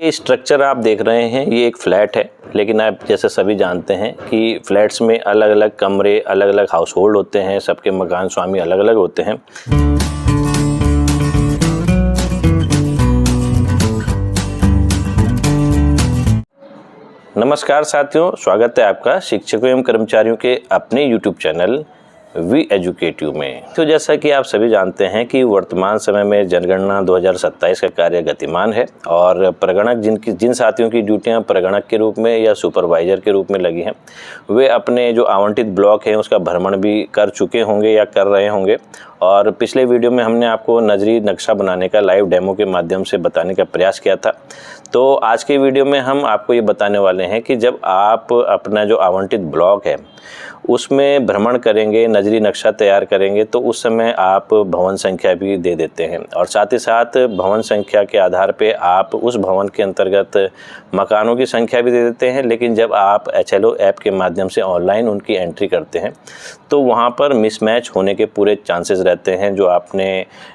ये स्ट्रक्चर आप देख रहे हैं, ये एक फ्लैट है, लेकिन आप जैसे सभी जानते हैं कि फ्लैट्स में अलग अलग कमरे, अलग अलग हाउस होल्ड होते हैं, सबके मकान स्वामी अलग अलग होते हैं। नमस्कार साथियों, स्वागत है आपका शिक्षकों एवं कर्मचारियों के अपने YouTube चैनल वी एजुकेटिव में। तो जैसा कि आप सभी जानते हैं कि वर्तमान समय में जनगणना 2027 का कार्य गतिमान है और प्रगणक जिन साथियों की ड्यूटियां प्रगणक के रूप में या सुपरवाइजर के रूप में लगी हैं, वे अपने जो आवंटित ब्लॉक हैं उसका भ्रमण भी कर चुके होंगे या कर रहे होंगे। और पिछले वीडियो में हमने आपको नजरी नक्शा बनाने का लाइव डेमो के माध्यम से बताने का प्रयास किया था। तो आज के वीडियो में हम आपको ये बताने वाले हैं कि जब आप अपना जो आवंटित ब्लॉक है उसमें भ्रमण करेंगे, नजरी नक्शा तैयार करेंगे, तो उस समय आप भवन संख्या भी दे देते हैं और साथ ही साथ भवन संख्या के आधार पे आप उस भवन के अंतर्गत मकानों की संख्या भी दे देते हैं। लेकिन जब आप HLO ऐप के माध्यम से ऑनलाइन उनकी एंट्री करते हैं तो वहाँ पर मिसमैच होने के पूरे चांसेस रहते हैं। जो आपने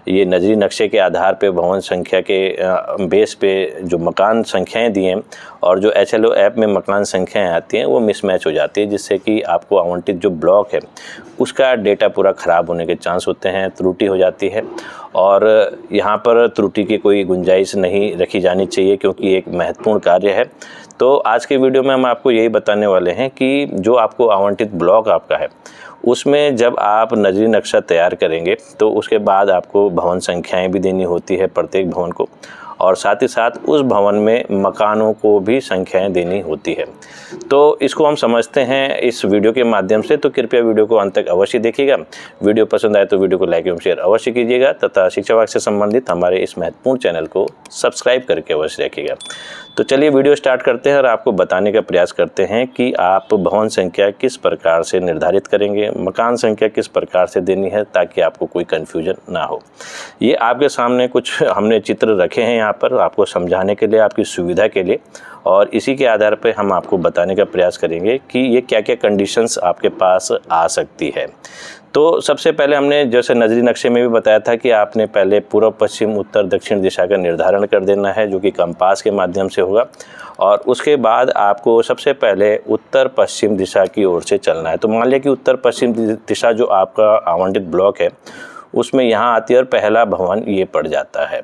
ये नजरी नक्शे के आधार पे भवन संख्या के बेस पे जो मकान संख्याएँ दी हैं और जो HLO ऐप में मकान संख्याएँ आती हैं वो मिसमैच हो जाती है, जिससे कि आपको आवंटित जो ब्लॉक है उसका डेटा पूरा ख़राब होने के चांस होते हैं, त्रुटि हो जाती है। और यहाँ पर त्रुटि की कोई गुंजाइश नहीं रखी जानी चाहिए, क्योंकि एक महत्वपूर्ण कार्य है। तो आज के वीडियो में हम आपको यही बताने वाले हैं कि जो आपको आवंटित ब्लॉक आपका है उसमें जब आप नजरी नक्शा तैयार करेंगे तो उसके बाद आपको भवन संख्याएं भी देनी होती है प्रत्येक भवन को, और साथ ही साथ उस भवन में मकानों को भी संख्याएं देनी होती है। तो इसको हम समझते हैं इस वीडियो के माध्यम से। तो कृपया वीडियो को अंत तक अवश्य देखिएगा। वीडियो पसंद आए तो वीडियो को लाइक एवं शेयर अवश्य कीजिएगा तथा शिक्षा विभाग से संबंधित हमारे इस महत्वपूर्ण चैनल को सब्सक्राइब करके अवश्य रखिएगा। तो चलिए वीडियो स्टार्ट करते हैं और आपको बताने का प्रयास करते हैं कि आप भवन संख्या किस प्रकार से निर्धारित करेंगे, मकान संख्या किस प्रकार से देनी है, ताकि आपको कोई कन्फ्यूजन ना हो। ये आपके सामने कुछ हमने चित्र रखे हैं यहाँ पर आपको समझाने के लिए, आपकी सुविधा के लिए, और इसी के आधार पर हम आपको बताने का प्रयास करेंगे कि ये क्या क्या कंडीशंस आपके पास आ सकती है। तो सबसे पहले हमने जैसे नजरी नक्शे में भी बताया था कि आपने पहले पूर्व पश्चिम उत्तर दक्षिण दिशा का निर्धारण कर देना है, जो कि कंपास के माध्यम से होगा, और उसके बाद आपको सबसे पहले उत्तर पश्चिम दिशा की ओर से चलना है। तो मान लिया कि उत्तर पश्चिम दिशा जो आपका आवंटित ब्लॉक है उसमें यहाँ आती है और पहला भवन ये पड़ जाता है।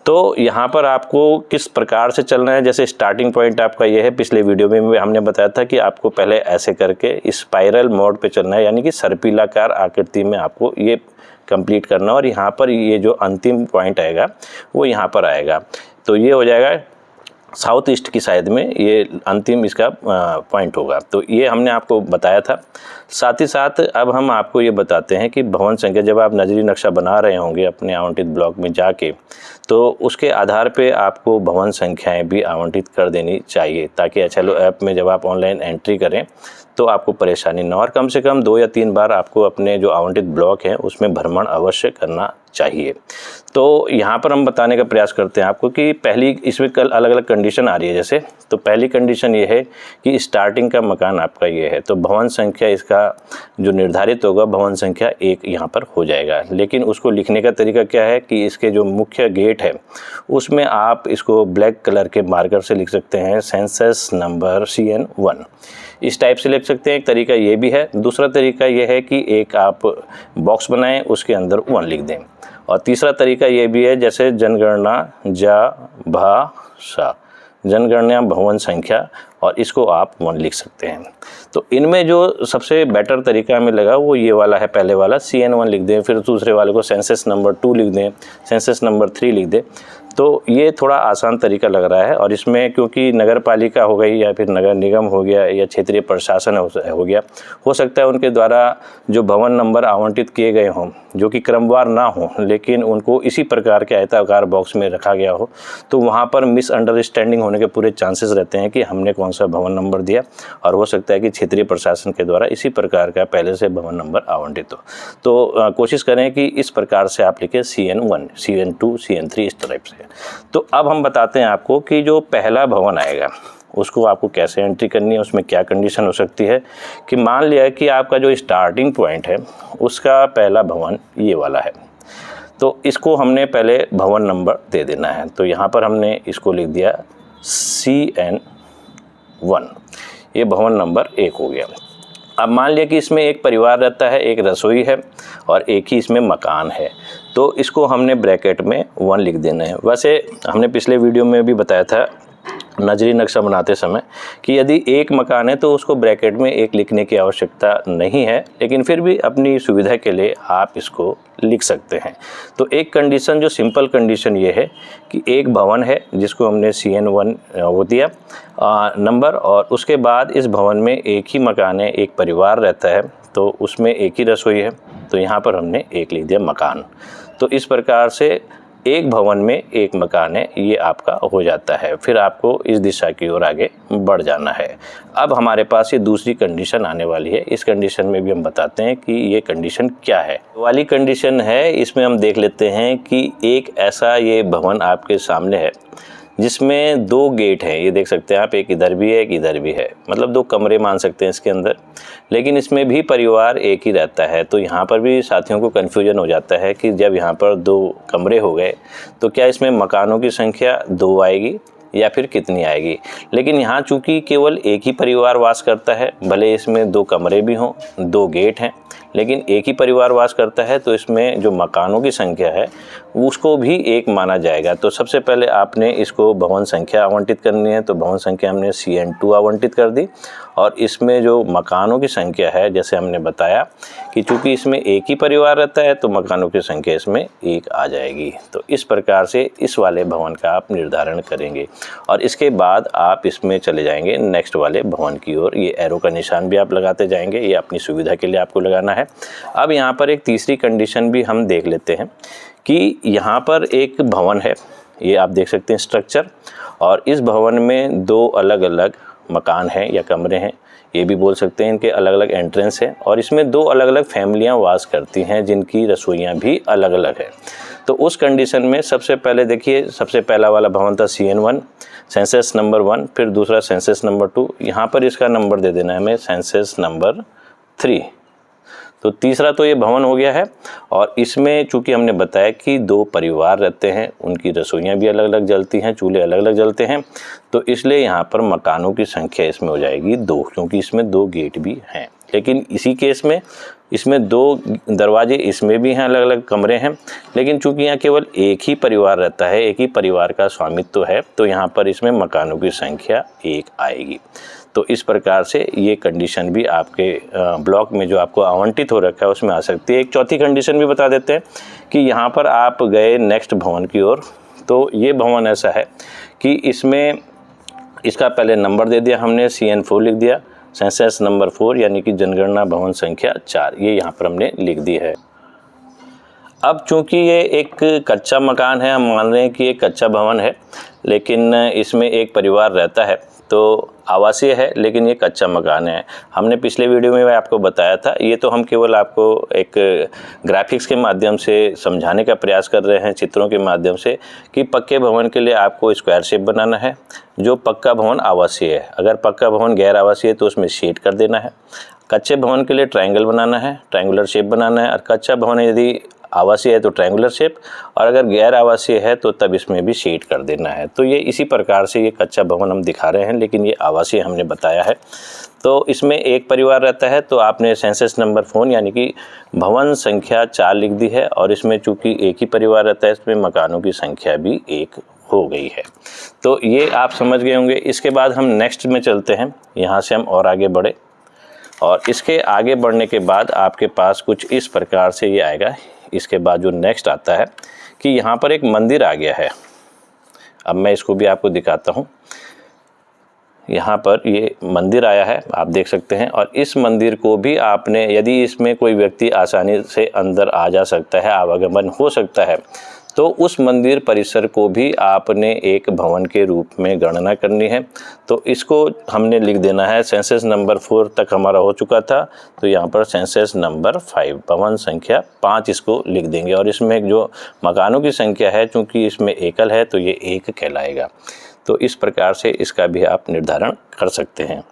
तो यहाँ पर आपको किस प्रकार से चलना है, जैसे स्टार्टिंग पॉइंट आपका ये है। पिछले वीडियो में हमने बताया था कि आपको पहले ऐसे करके स्पाइरल मोड पे चलना है, यानी कि सर्पिलाकार आकृति में आपको ये कंप्लीट करना है, और यहाँ पर ये जो अंतिम पॉइंट आएगा वो यहाँ पर आएगा। तो ये हो जाएगा साउथ ईस्ट की साइड में, ये अंतिम इसका पॉइंट होगा। तो ये हमने आपको बताया था। साथ ही साथ अब हम आपको ये बताते हैं कि भवन संख्या जब आप नजरी नक्शा बना रहे होंगे अपने आवंटित ब्लॉक में जाके, तो उसके आधार पे आपको भवन संख्याएं भी आवंटित कर देनी चाहिए, ताकि HLO ऐप में जब आप ऑनलाइन एंट्री करें तो आपको परेशानी ना हो। और कम से कम 2 या 3 बार आपको अपने जो आवंटित ब्लॉक है उसमें भ्रमण अवश्य करना चाहिए। तो यहाँ पर हम बताने का प्रयास करते हैं आपको कि पहली इसमें कल अलग अलग कंडीशन आ रही है। जैसे तो पहली कंडीशन ये है कि स्टार्टिंग का मकान आपका ये है, तो भवन संख्या इसका जो निर्धारित होगा भवन संख्या 1 यहाँ पर हो जाएगा। लेकिन उसको लिखने का तरीका क्या है कि इसके जो मुख्य गेट है उसमें आप इसको ब्लैक कलर के मार्कर से लिख सकते हैं, सेंसस नंबर CN1, इस टाइप से लिख सकते हैं। एक तरीका ये भी है। दूसरा तरीका ये है कि एक आप बॉक्स बनाएं, उसके अंदर 1 लिख दें। और तीसरा तरीका ये भी है, जैसे जनगणना भाषा, जनगणना भवन संख्या, और इसको आप 1 लिख सकते हैं। तो इनमें जो सबसे बेटर तरीका हमें लगा वो ये वाला है, पहले वाला CN1 लिख दें, फिर दूसरे वाले को सेंसस नंबर 2 लिख दें, सेंसस नंबर 3 लिख दें। तो ये थोड़ा आसान तरीका लग रहा है। और इसमें क्योंकि नगर पालिका हो गई या फिर नगर निगम हो गया या क्षेत्रीय प्रशासन हो गया, हो सकता है उनके द्वारा जो भवन नंबर आवंटित किए गए हों जो कि क्रमवार ना हो, लेकिन उनको इसी प्रकार के आयताकार बॉक्स में रखा गया हो, तो वहाँ पर मिसअंडरस्टैंडिंग होने के पूरे चांसेस रहते हैं कि हमने कौन सा भवन नंबर दिया, और हो सकता है कि क्षेत्रीय प्रशासन के द्वारा इसी प्रकार का पहले से भवन नंबर आवंटित हो। तो कोशिश करें कि इस प्रकार से आप लिखें CN1, CN2, CN3, इस टाइप से। तो अब हम बताते हैं आपको कि जो पहला भवन आएगा उसको आपको कैसे एंट्री करनी है, उसमें क्या कंडीशन हो सकती है। कि मान लिया कि आपका जो स्टार्टिंग पॉइंट है उसका पहला भवन ये वाला है, तो इसको हमने पहले भवन नंबर दे देना है। तो यहाँ पर हमने इसको लिख दिया CN1, ये भवन नंबर 1 हो गया। अब मान लिया कि इसमें एक परिवार रहता है, एक रसोई है और एक ही इसमें मकान है, तो इसको हमने ब्रैकेट में 1 लिख देना है। वैसे हमने पिछले वीडियो में भी बताया था नजरी नक्शा बनाते समय कि यदि एक मकान है तो उसको ब्रैकेट में 1 लिखने की आवश्यकता नहीं है, लेकिन फिर भी अपनी सुविधा के लिए आप इसको लिख सकते हैं। तो एक कंडीशन, जो सिंपल कंडीशन ये है कि एक भवन है जिसको हमने CN1 वो दिया नंबर, और उसके बाद इस भवन में एक ही मकान है, एक परिवार रहता है, तो उसमें एक ही रसोई है, तो यहाँ पर हमने 1 लिख दिया मकान। तो इस प्रकार से एक भवन में एक मकान है, ये आपका हो जाता है। फिर आपको इस दिशा की ओर आगे बढ़ जाना है। अब हमारे पास ये दूसरी कंडीशन आने वाली है। इस कंडीशन में भी हम बताते हैं कि ये कंडीशन क्या है। वाली कंडीशन है, इसमें हम देख लेते हैं कि एक ऐसा ये भवन आपके सामने है जिसमें 2 गेट हैं। ये देख सकते हैं आप, एक इधर भी है, एक इधर भी है, मतलब 2 कमरे मान सकते हैं इसके अंदर, लेकिन इसमें भी परिवार एक ही रहता है। तो यहाँ पर भी साथियों को कन्फ्यूजन हो जाता है कि जब यहाँ पर 2 कमरे हो गए तो क्या इसमें मकानों की संख्या 2 आएगी या फिर कितनी आएगी। लेकिन यहाँ चूँकि केवल एक ही परिवार वास करता है, भले इसमें 2 कमरे भी हों, 2 गेट हैं, लेकिन एक ही परिवार वास करता है, तो इसमें जो मकानों की संख्या है उसको भी 1 माना जाएगा। तो सबसे पहले आपने इसको भवन संख्या आवंटित करनी है, तो भवन संख्या हमने CN2 आवंटित कर दी, और इसमें जो मकानों की संख्या है, जैसे हमने बताया कि चूँकि इसमें एक ही परिवार रहता है तो मकानों की संख्या इसमें 1 आ जाएगी। तो इस प्रकार से इस वाले भवन का आप निर्धारण करेंगे, और इसके बाद आप इसमें चले जाएंगे नेक्स्ट वाले भवन की ओर। ये एरो का निशान भी आप लगाते जाएंगे, ये अपनी सुविधा के लिए आपको लगाना है। अब यहाँ पर एक तीसरी कंडीशन भी हम देख लेते हैं कि यहाँ पर एक भवन है, ये आप देख सकते हैं स्ट्रक्चर, और इस भवन में 2 अलग अलग मकान हैं या कमरे हैं, ये भी बोल सकते हैं, इनके अलग अलग एंट्रेंस हैं, और इसमें 2 अलग अलग फैमिलियां वास करती हैं जिनकी रसोइयां भी अलग अलग है। तो उस कंडीशन में सबसे पहले देखिए, सबसे पहला वाला भवन था CN1, सेंसस नंबर 1, फिर दूसरा सेंसस नंबर 2, यहाँ पर इसका नंबर दे देना है हमें सेंसस नंबर 3। तो तीसरा तो ये भवन हो गया है, और इसमें चूंकि हमने बताया कि 2 परिवार रहते हैं, उनकी रसोइयाँ भी अलग अलग जलती हैं, चूल्हे अलग अलग जलते हैं, तो इसलिए यहाँ पर मकानों की संख्या इसमें हो जाएगी 2, क्योंकि इसमें 2 गेट भी हैं। लेकिन इसी केस में इसमें 2 दरवाजे इसमें भी हैं, अलग अलग कमरे हैं, लेकिन चूंकि यहाँ केवल एक ही परिवार रहता है, एक ही परिवार का स्वामित्व है, तो यहाँ पर इसमें मकानों की संख्या 1 आएगी। तो इस प्रकार से ये कंडीशन भी आपके ब्लॉक में जो आपको आवंटित हो रखा है उसमें आ सकती है। एक चौथी कंडीशन भी बता देते हैं कि यहाँ पर आप गए नेक्स्ट भवन की ओर, तो ये भवन ऐसा है कि इसमें इसका पहले नंबर दे दिया हमने, CN4 लिख दिया, सेंसस नंबर 4 यानी कि जनगणना भवन संख्या 4, ये यहाँ पर हमने लिख दी है। अब चूंकि ये एक कच्चा मकान है, हम मान रहे हैं कि ये कच्चा भवन है, लेकिन इसमें एक परिवार रहता है, तो आवासीय है, लेकिन ये कच्चा मकान है। हमने पिछले वीडियो में आपको बताया था, ये तो हम केवल आपको एक ग्राफिक्स के माध्यम से समझाने का प्रयास कर रहे हैं, चित्रों के माध्यम से, कि पक्के भवन के लिए आपको स्क्वायर शेप बनाना है, जो पक्का भवन आवासीय है। अगर पक्का भवन गैर आवासीय है तो उसमें शेड कर देना है। कच्चे भवन के लिए ट्रायंगल बनाना है, ट्रायंगुलर शेप बनाना है, और कच्चा भवन यदि आवासीय है तो ट्रायंगुलर शेप, और अगर गैर आवासीय है तो तब इसमें भी शेड कर देना है। तो ये इसी प्रकार से ये कच्चा भवन हम दिखा रहे हैं, लेकिन ये आवासीय हमने बताया है। तो इसमें एक परिवार रहता है, तो आपने सेंसस नंबर 4 यानी कि भवन संख्या 4 लिख दी है, और इसमें चूंकि एक ही परिवार रहता है, इसमें मकानों की संख्या भी 1 हो गई है। तो ये आप समझ गए होंगे। इसके बाद हम नेक्स्ट में चलते हैं, यहाँ से हम और आगे बढ़े, और इसके आगे बढ़ने के बाद आपके पास कुछ इस प्रकार से ये आएगा। इसके बाद जो नेक्स्ट आता है कि यहाँ पर एक मंदिर आ गया है। अब मैं इसको भी आपको दिखाता हूँ। यहाँ पर ये मंदिर आया है, आप देख सकते हैं, और इस मंदिर को भी आपने, यदि इसमें कोई व्यक्ति आसानी से अंदर आ जा सकता है, आवागमन हो सकता है, तो उस मंदिर परिसर को भी आपने एक भवन के रूप में गणना करनी है। तो इसको हमने लिख देना है, सेंसस नंबर 4 तक हमारा हो चुका था, तो यहाँ पर सेंसस नंबर 5 भवन संख्या 5 इसको लिख देंगे, और इसमें जो मकानों की संख्या है, चूँकि इसमें एकल है तो ये 1 कहलाएगा। तो इस प्रकार से इसका भी आप निर्धारण कर सकते हैं।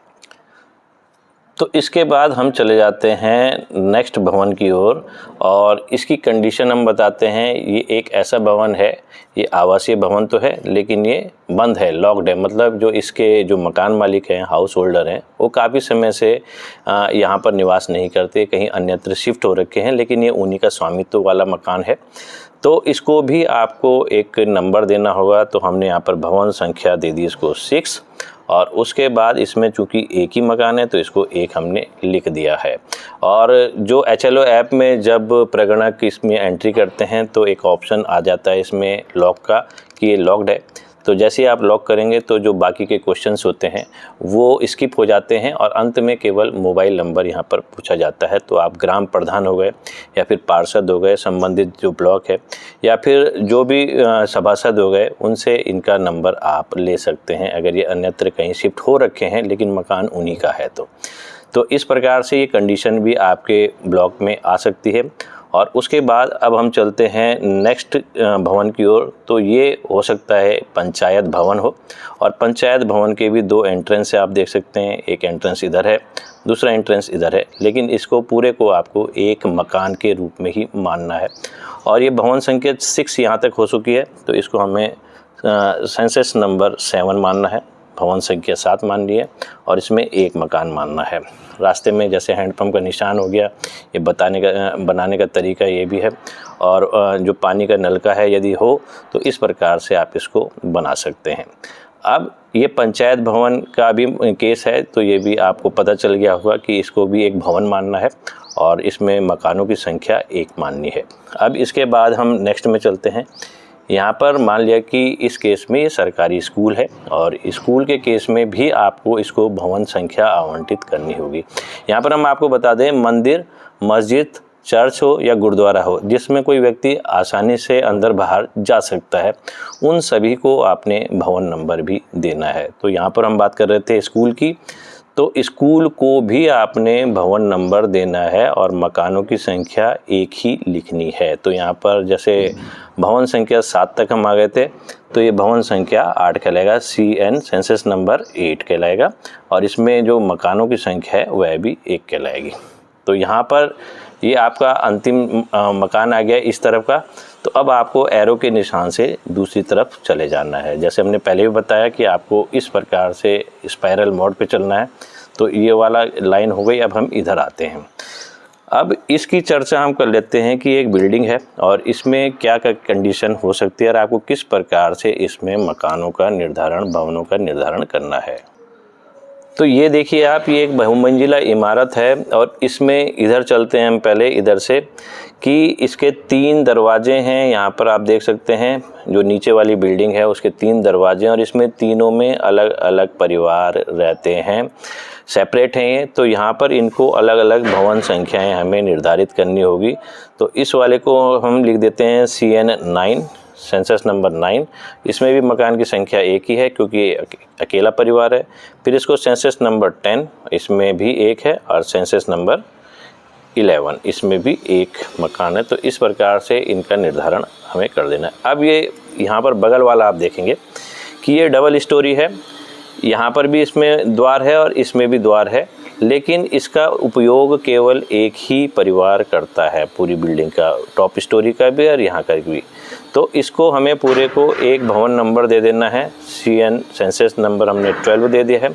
तो इसके बाद हम चले जाते हैं नेक्स्ट भवन की ओर और इसकी कंडीशन हम बताते हैं। ये एक ऐसा भवन है, ये आवासीय भवन तो है लेकिन ये बंद है, लॉक्ड है। मतलब जो इसके जो मकान मालिक हैं, हाउस होल्डर हैं, वो काफ़ी समय से यहाँ पर निवास नहीं करते, कहीं अन्यत्र शिफ्ट हो रखे हैं, लेकिन ये उन्हीं का स्वामित्व वाला मकान है। तो इसको भी आपको एक नंबर देना होगा। तो हमने यहाँ पर भवन संख्या दे दी इसको 6 और उसके बाद इसमें चूंकि एक ही मकान है तो इसको 1 हमने लिख दिया है। और जो HLO ऐप में जब प्रगणक इसमें एंट्री करते हैं तो एक ऑप्शन आ जाता है इसमें लॉक का कि ये लॉक्ड है। तो जैसे ही आप लॉक करेंगे तो जो बाकी के क्वेश्चंस होते हैं वो स्किप हो जाते हैं और अंत में केवल मोबाइल नंबर यहाँ पर पूछा जाता है। तो आप ग्राम प्रधान हो गए या फिर पार्षद हो गए, संबंधित जो ब्लॉक है, या फिर जो भी सभासद हो गए, उनसे इनका नंबर आप ले सकते हैं अगर ये अन्यत्र कहीं शिफ्ट हो रखे हैं लेकिन मकान उन्हीं का है। तो इस प्रकार से ये कंडीशन भी आपके ब्लॉक में आ सकती है। और उसके बाद अब हम चलते हैं नेक्स्ट भवन की ओर। तो ये हो सकता है पंचायत भवन हो और पंचायत भवन के भी 2 एंट्रेंस है, आप देख सकते हैं। एक एंट्रेंस इधर है, दूसरा एंट्रेंस इधर है, लेकिन इसको पूरे को आपको एक मकान के रूप में ही मानना है। और ये भवन संख्या 6 यहाँ तक हो चुकी है तो इसको हमें सेंसस नंबर 7 मानना है, भवन संख्या 7 मान ली है और इसमें एक मकान मानना है। रास्ते में जैसे हैंडपम्प का निशान हो गया, ये बनाने का तरीका ये भी है। और जो पानी का नल का है यदि हो तो इस प्रकार से आप इसको बना सकते हैं। अब ये पंचायत भवन का भी केस है तो ये भी आपको पता चल गया होगा कि इसको भी एक भवन मानना है और इसमें मकानों की संख्या 1 माननी है। अब इसके बाद हम नेक्स्ट में चलते हैं। यहाँ पर मान लिया कि इस केस में ये सरकारी स्कूल है और स्कूल के केस में भी आपको इसको भवन संख्या आवंटित करनी होगी। यहाँ पर हम आपको बता दें, मंदिर, मस्जिद, चर्च हो या गुरुद्वारा हो जिसमें कोई व्यक्ति आसानी से अंदर बाहर जा सकता है, उन सभी को आपने भवन नंबर भी देना है। तो यहाँ पर हम बात कर रहे थे स्कूल की, तो स्कूल को भी आपने भवन नंबर देना है और मकानों की संख्या 1 ही लिखनी है। तो यहाँ पर जैसे भवन संख्या 7 तक हम आ गए थे तो ये भवन संख्या 8 कहलाएगा, CN सेंसस नंबर 8 कहलाएगा और इसमें जो मकानों की संख्या है वह भी 1 कहलाएगी। तो यहाँ पर ये आपका अंतिम मकान आ गया इस तरफ का। तो अब आपको एरो के निशान से दूसरी तरफ चले जाना है। जैसे हमने पहले भी बताया कि आपको इस प्रकार से स्पाइरल मोड पे चलना है। तो ये वाला लाइन हो गई। अब हम इधर आते हैं। अब इसकी चर्चा हम कर लेते हैं कि एक बिल्डिंग है और इसमें क्या क्या कंडीशन हो सकती है और आपको किस प्रकार से इसमें मकानों का निर्धारण, भवनों का निर्धारण करना है। तो ये देखिए आप, ये एक बहुमंजिला इमारत है और इसमें इधर चलते हैं हम पहले इधर से कि इसके 3 दरवाजे हैं। यहाँ पर आप देख सकते हैं जो नीचे वाली बिल्डिंग है उसके 3 दरवाजे हैं और इसमें तीनों में अलग अलग परिवार रहते हैं, सेपरेट हैं ये। तो यहाँ पर इनको अलग अलग भवन संख्याएं हमें निर्धारित करनी होगी। तो इस वाले को हम लिख देते हैं CN 9, सेंसस नंबर 9। इसमें भी मकान की संख्या 1 ही है क्योंकि अकेला परिवार है। फिर इसको सेंसस नंबर 10, इसमें भी 1 है और सेंसस नंबर 11, इसमें भी 1 मकान है। तो इस प्रकार से इनका निर्धारण हमें कर देना है। अब ये यहाँ पर बगल वाला आप देखेंगे कि ये डबल स्टोरी है। यहाँ पर भी इसमें द्वार है और इसमें भी द्वार है, लेकिन इसका उपयोग केवल एक ही परिवार करता है, पूरी बिल्डिंग का, टॉप स्टोरी का भी और यहाँ का भी। तो इसको हमें पूरे को एक भवन नंबर दे देना है। CN सेंसस नंबर हमने 12 दे दिया है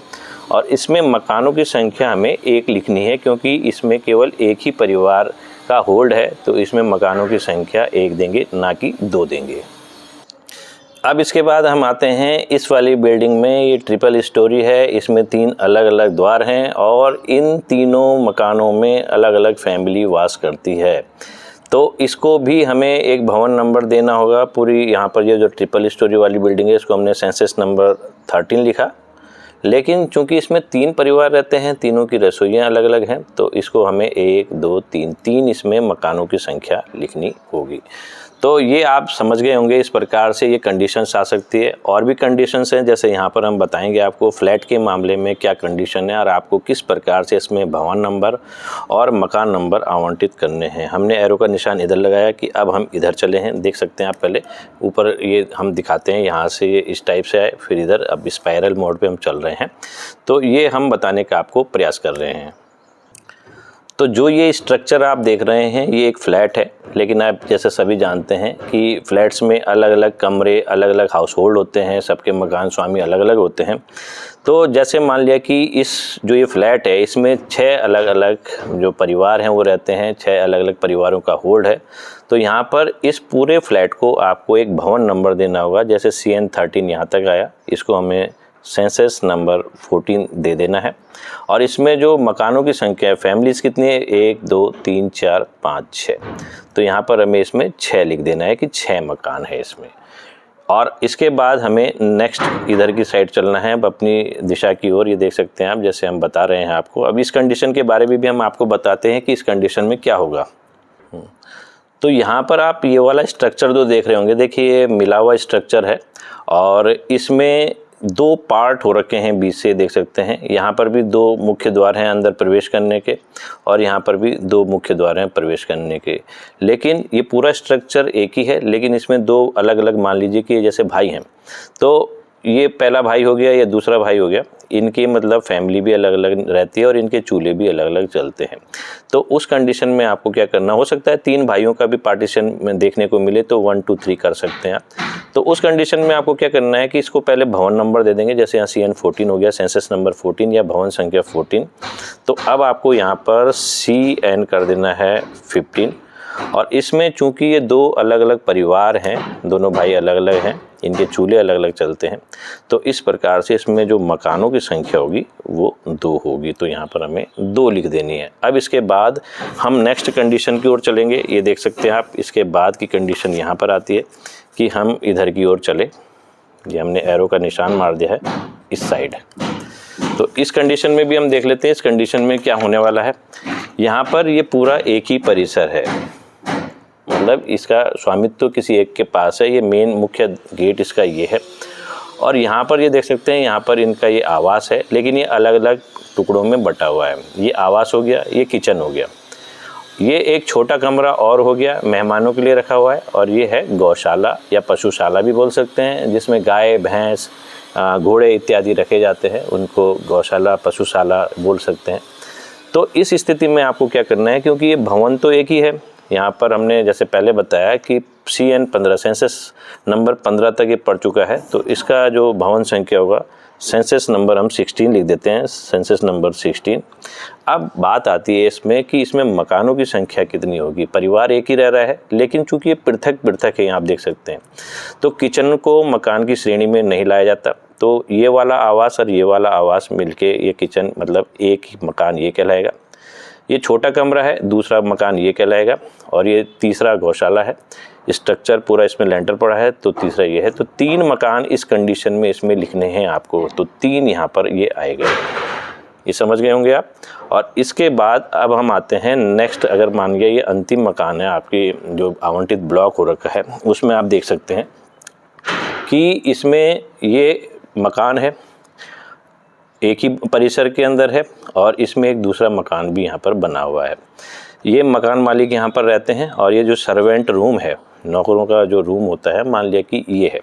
और इसमें मकानों की संख्या हमें 1 लिखनी है क्योंकि इसमें केवल एक ही परिवार का होल्ड है। तो इसमें मकानों की संख्या 1 देंगे, ना कि 2 देंगे। अब इसके बाद हम आते हैं इस वाली बिल्डिंग में। ये ट्रिपल स्टोरी है, इसमें 3 अलग अलग द्वार हैं और इन तीनों मकानों में अलग अलग फैमिली वास करती है। तो इसको भी हमें एक भवन नंबर देना होगा। पूरी यहाँ पर ये जो ट्रिपल स्टोरी वाली बिल्डिंग है इसको हमने सेंसस नंबर 13 लिखा, लेकिन चूंकि इसमें 3 परिवार रहते हैं, तीनों की रसोइयाँ अलग अलग हैं, तो इसको हमें 1 2 3 इसमें मकानों की संख्या लिखनी होगी। तो ये आप समझ गए होंगे, इस प्रकार से ये कंडीशंस आ सकती है। और भी कंडीशंस हैं, जैसे यहाँ पर हम बताएंगे आपको फ्लैट के मामले में क्या कंडीशन है और आपको किस प्रकार से इसमें भवन नंबर और मकान नंबर आवंटित करने हैं। हमने एरो का निशान इधर लगाया कि अब हम इधर चले हैं। देख सकते हैं आप, पहले ऊपर ये हम दिखाते हैं, यहाँ से ये इस टाइप से आए, फिर इधर अब स्पाइरल मोड पर हम चल रहे हैं। तो ये हम बताने का आपको प्रयास कर रहे हैं। तो जो ये स्ट्रक्चर आप देख रहे हैं ये एक फ्लैट है, लेकिन आप जैसे सभी जानते हैं कि फ्लैट्स में अलग अलग कमरे, अलग अलग हाउस होल्ड होते हैं, सबके मकान स्वामी अलग अलग होते हैं। तो जैसे मान लिया कि इस जो ये फ्लैट है इसमें 6 अलग अलग जो परिवार हैं वो रहते हैं, 6 अलग अलग परिवारों का होल्ड है। तो यहाँ पर इस पूरे फ्लैट को आपको एक भवन नंबर देना होगा। जैसे CN 13 यहाँ तक आया, इसको हमें सेंसस नंबर 14 दे देना है। और इसमें जो मकानों की संख्या है, फैमिलीज़ कितनी है, 1 2 3 4 5 6, तो यहाँ पर हमें इसमें 6 लिख देना है कि 6 मकान है इसमें। और इसके बाद हमें नेक्स्ट इधर की साइड चलना है, अब अपनी दिशा की ओर। ये देख सकते हैं आप, जैसे हम बता रहे हैं आपको। अब इस कंडीशन के बारे में भी हम आपको बताते हैं कि इस कंडीशन में क्या होगा। तो यहाँ पर आप ये वाला स्ट्रक्चर जो देख रहे होंगे, देखिए ये मिला हुआ स्ट्रक्चर है और इसमें 2 पार्ट हो रखे हैं बीच से, देख सकते हैं। यहाँ पर भी 2 मुख्य द्वार हैं अंदर प्रवेश करने के, और यहाँ पर भी 2 मुख्य द्वार हैं प्रवेश करने के। लेकिन ये पूरा स्ट्रक्चर एक ही है, लेकिन इसमें 2 अलग अलग, मान लीजिए कि जैसे भाई हैं, तो ये पहला भाई हो गया, ये दूसरा भाई हो गया। इनकी मतलब फैमिली भी अलग अलग रहती है और इनके चूल्हे भी अलग अलग चलते हैं। तो उस कंडीशन में आपको क्या करना, हो सकता है 3 भाइयों का भी पार्टीशन में देखने को मिले तो 1 2 3 कर सकते हैं आप। तो उस कंडीशन में आपको क्या करना है कि इसको पहले भवन नंबर दे देंगे। जैसे यहाँ CN 14 हो गया, सेंसस नंबर 14 या भवन संख्या 14। तो अब आपको यहाँ पर CN कर देना है 15। और इसमें चूंकि ये 2 अलग अलग परिवार हैं, दोनों भाई अलग अलग हैं, इनके चूल्हे अलग अलग चलते हैं, तो इस प्रकार से इसमें जो मकानों की संख्या होगी वो 2 होगी। तो यहाँ पर हमें 2 लिख देनी है। अब इसके बाद हम नेक्स्ट कंडीशन की ओर चलेंगे। ये देख सकते हैं आप, इसके बाद की कंडीशन यहाँ पर आती है कि हम इधर की ओर चले। ये हमने एरो का निशान मार दिया है इस साइड। तो इस कंडीशन में भी हम देख लेते हैं इस कंडीशन में क्या होने वाला है। यहाँ पर ये पूरा एक ही परिसर है, मतलब इसका स्वामित्व किसी एक के पास है। ये मेन मुख्य गेट इसका ये है। और यहाँ पर ये देख सकते हैं, यहाँ पर इनका ये आवास है, लेकिन ये अलग अलग टुकड़ों में बटा हुआ है। ये आवास हो गया, ये किचन हो गया, ये एक छोटा कमरा और हो गया, मेहमानों के लिए रखा हुआ है। और ये है गौशाला या पशुशाला भी बोल सकते हैं, जिसमें गाय, भैंस, घोड़े इत्यादि रखे जाते हैं, उनको गौशाला, पशुशाला बोल सकते हैं। तो इस स्थिति में आपको क्या करना है, क्योंकि ये भवन तो एक ही है, यहाँ पर हमने जैसे पहले बताया कि CN 15 सेंसस नंबर 15 तक ये पड़ चुका है, तो इसका जो भवन संख्या होगा सेंसस नंबर हम 16 लिख देते हैं, सेंसस नंबर 16। अब बात आती है इसमें कि इसमें मकानों की संख्या कितनी होगी। परिवार एक ही रह रहा है, लेकिन चूंकि ये पृथक पृथक है, आप देख सकते हैं, तो किचन को मकान की श्रेणी में नहीं लाया जाता। तो ये वाला आवास और ये वाला आवास मिलके ये किचन, मतलब एक ही मकान ये कहलाएगा। ये छोटा कमरा है, दूसरा मकान ये कहलाएगा, और ये तीसरा गौशाला है। स्ट्रक्चर पूरा इसमें लेंटर पड़ा है, तो तीसरा ये है। तो 3 मकान इस कंडीशन में इसमें लिखने हैं आपको, तो 3 यहाँ पर ये आएगा। ये समझ गए होंगे आप। और इसके बाद अब हम आते हैं नेक्स्ट। अगर मान लिया ये अंतिम मकान है आपकी जो आवंटित ब्लॉक हो रखा है, उसमें आप देख सकते हैं कि इसमें ये मकान है, एक ही परिसर के अंदर है, और इसमें एक दूसरा मकान भी यहाँ पर बना हुआ है। ये मकान मालिक यहाँ पर रहते हैं, और ये जो सर्वेंट रूम है, नौकरों का जो रूम होता है, मान लिया कि ये है।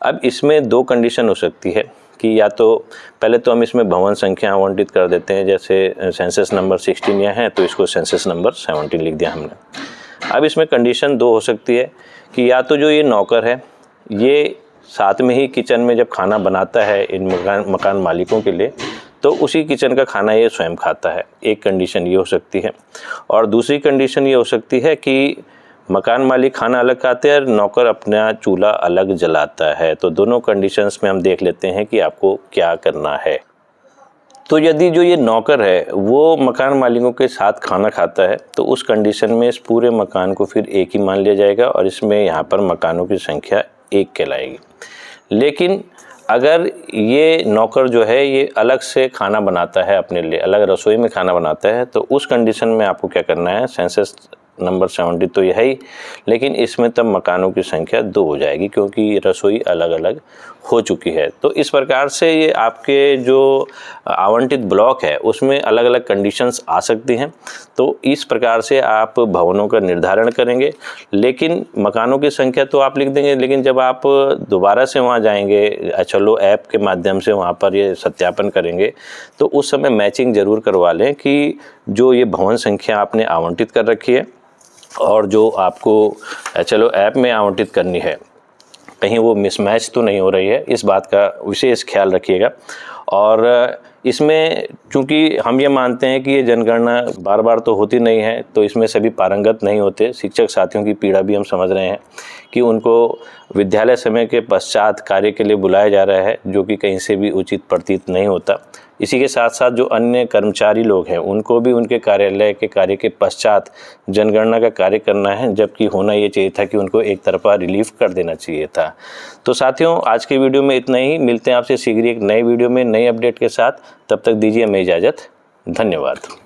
अब इसमें 2 कंडीशन हो सकती है कि या तो पहले तो हम इसमें भवन संख्या आवंटित कर देते हैं, जैसे सेंसस नंबर 16 यहाँ है, तो इसको सेंसस नंबर 17 लिख दिया हमने। अब इसमें कंडीशन 2 हो सकती है कि या तो जो ये नौकर है ये साथ में ही किचन में जब खाना बनाता है इन मकान मालिकों के लिए, तो उसी किचन का खाना ये स्वयं खाता है। एक कंडीशन ये हो सकती है। और दूसरी कंडीशन ये हो सकती है कि मकान मालिक खाना अलग खाते हैं और नौकर अपना चूल्हा अलग जलाता है। तो दोनों कंडीशंस में हम देख लेते हैं कि आपको क्या करना है। तो यदि जो ये नौकर है वो मकान मालिकों के साथ खाना खाता है, तो उस कंडीशन में इस पूरे मकान को फिर एक ही मान लिया जाएगा, और इसमें यहाँ पर मकानों की संख्या 1 कहलाएगी। लेकिन अगर ये नौकर जो है ये अलग से खाना बनाता है, अपने लिए अलग रसोई में खाना बनाता है, तो उस कंडीशन में आपको क्या करना है, सेंसस नंबर 70 तो यह ही, लेकिन इसमें तब मकानों की संख्या 2 हो जाएगी, क्योंकि रसोई अलग अलग हो चुकी है। तो इस प्रकार से ये आपके जो आवंटित ब्लॉक है उसमें अलग अलग कंडीशंस आ सकती हैं। तो इस प्रकार से आप भवनों का निर्धारण करेंगे, लेकिन मकानों की संख्या तो आप लिख देंगे, लेकिन जब आप दोबारा से वहाँ जाएंगे, HLO ऐप के माध्यम से वहाँ पर ये सत्यापन करेंगे, तो उस समय मैचिंग ज़रूर करवा लें कि जो ये भवन संख्या आपने आवंटित कर रखी है और जो आपको चलो ऐप में आवंटित करनी है, कहीं वो मिसमैच तो नहीं हो रही है, इस बात का विशेष ख्याल रखिएगा। और इसमें चूँकि हम ये मानते हैं कि ये जनगणना बार बार तो होती नहीं है, तो इसमें सभी पारंगत नहीं होते। शिक्षक साथियों की पीड़ा भी हम समझ रहे हैं कि उनको विद्यालय समय के पश्चात कार्य के लिए बुलाया जा रहा है, जो कि कहीं से भी उचित प्रतीत नहीं होता। इसी के साथ साथ जो अन्य कर्मचारी लोग हैं उनको भी उनके कार्यालय के कार्य के पश्चात जनगणना का कार्य करना है, जबकि होना ये चाहिए था कि उनको एक तरफा रिलीफ कर देना चाहिए था। तो साथियों, आज के वीडियो में इतना ही। मिलते हैं आपसे शीघ्र एक नए वीडियो में नई अपडेट के साथ। तब तक दीजिए हमें इजाज़त। धन्यवाद।